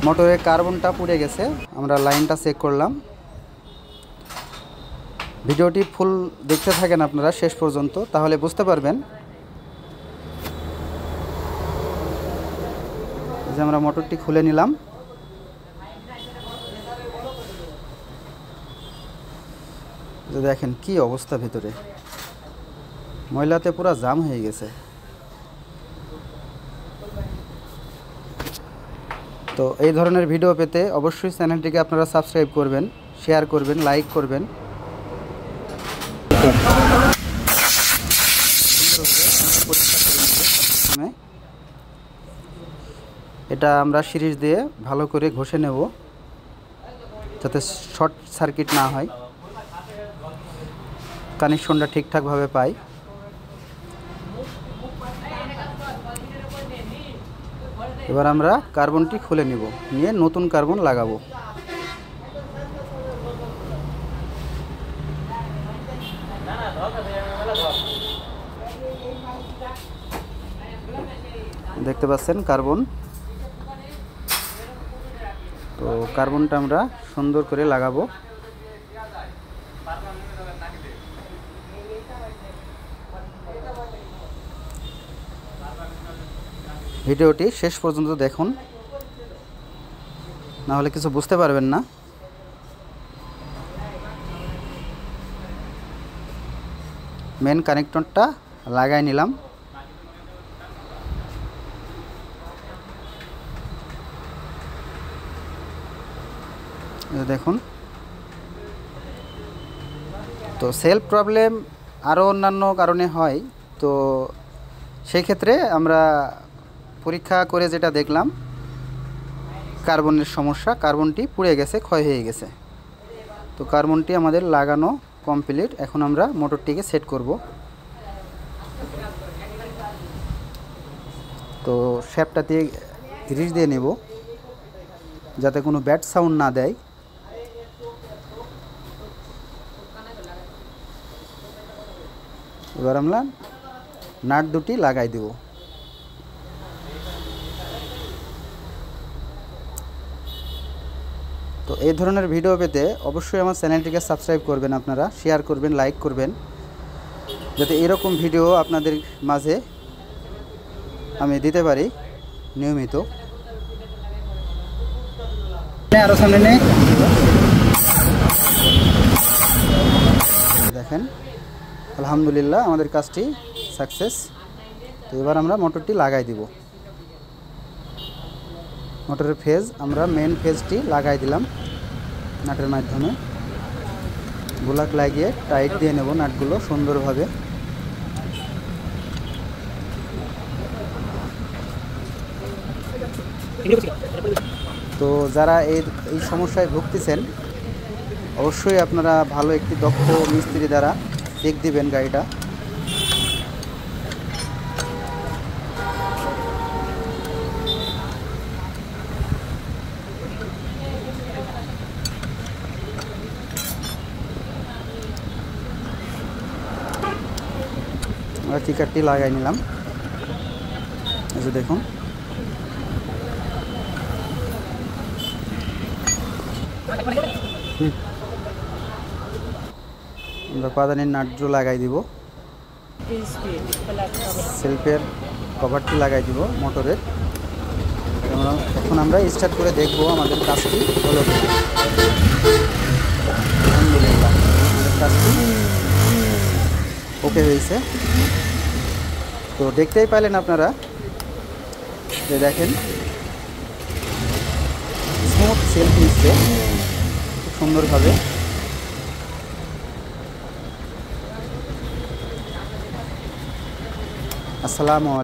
মোটরের কার্বনটা পুড়ে গেছে, আমরা লাইনটা চেক করলাম। ভিডিওটি ফুল দেখতে থাকেন আপনারা শেষ পর্যন্ত, তাহলে বুঝতে পারবেন। যে আমরা মোটরটি খুলে নিলাম। যে দেখেন কি অবস্থা, ভিতরে ময়লাতে পুরো জাম হয়ে গেছে। তো এই ধরনের ভিডিও পেতে অবশ্যই চ্যানেলটিকে আপনারা সাবস্ক্রাইব করবেন, শেয়ার করবেন, লাইক করবেন। এটা আমরা সিরিজ দিয়ে ভালো করে ঘষে নেব, যাতে শর্ট সার্কিট না হয়, কানেকশনটা ঠিকঠাকভাবে পাই। এবার আমরা কার্বনটি খুলে নিব, নিয়ে নতুন কার্বন লাগাবো। দেখতে পাচ্ছেন কার্বন। তো কার্বনটা আমরা সুন্দর করে লাগাবো। ভিডিওটি শেষ পর্যন্ত দেখুন, না হলে কিছু বুঝতে পারবেন না। মেন কানেক্টরটা লাগাই নিলাম। দেখুন। তো সেলফ প্রবলেম আরও অন্যান্য কারণে হয়, তো সেই ক্ষেত্রে আমরা পরীক্ষা করে যেটা দেখলাম, কার্বনের সমস্যা, কার্বনটি পুড়ে গেছে, ক্ষয় হয়ে গেছে। তো কার্বনটি আমাদের লাগানো কমপ্লিট। এখন আমরা মোটরটিকে সেট করব। তো শ্যাফটটা দিয়ে গ্রিস দিয়ে নেব, যাতে কোনো ব্যাড সাউন্ড না দেয়। এবার আমরা নাট দুটি লাগাই দেব। তো এই ধরনের ভিডিও পেতে অবশ্যই আমার চ্যানেলটিকে সাবস্ক্রাইব করবেন, আপনারা শেয়ার করবেন, লাইক করবেন, যাতে এরকম ভিডিও আপনাদের মাঝে আমি দিতে পারি নিয়মিত। আরো সামনে নেই, দেখেন আলহামদুলিল্লাহ আমাদের কাজটি সাকসেস। তো এবার আমরা মোটরটি লাগাই দিব। মোটরের ফেজ আমরা মেন ফেজটি লাগাই দিলাম নাটের মাধ্যমে। ব্লক লাগিয়ে টাইট দিয়ে নেব নাটগুলো সুন্দরভাবে। তো যারা এই সমস্যায় ভুগতেছেন, অবশ্যই আপনারা ভালো একটি দক্ষ মিস্ত্রি দ্বারা চেক দিবেন গাড়িটা। আমরা কিকারটি লাগাই নিলাম, এই যে দেখুন। আমরা পাদানির নাটগুলো লাগাই দিব, সেলফের কভারটি লাগাই দিব মোটরের। এখন আমরা স্টার্ট করে দেখব আমাদের কাজটি হলো কিনা। আলহামদুলিল্লাহ আমাদের কাজটি ওকে হয়েছে। তো দেখতেই পাইলেন আপনারা, যে দেখেন স্মুথ সেলফ নিচ্ছে খুব সুন্দরভাবে। আসসালামু আলাইকুম।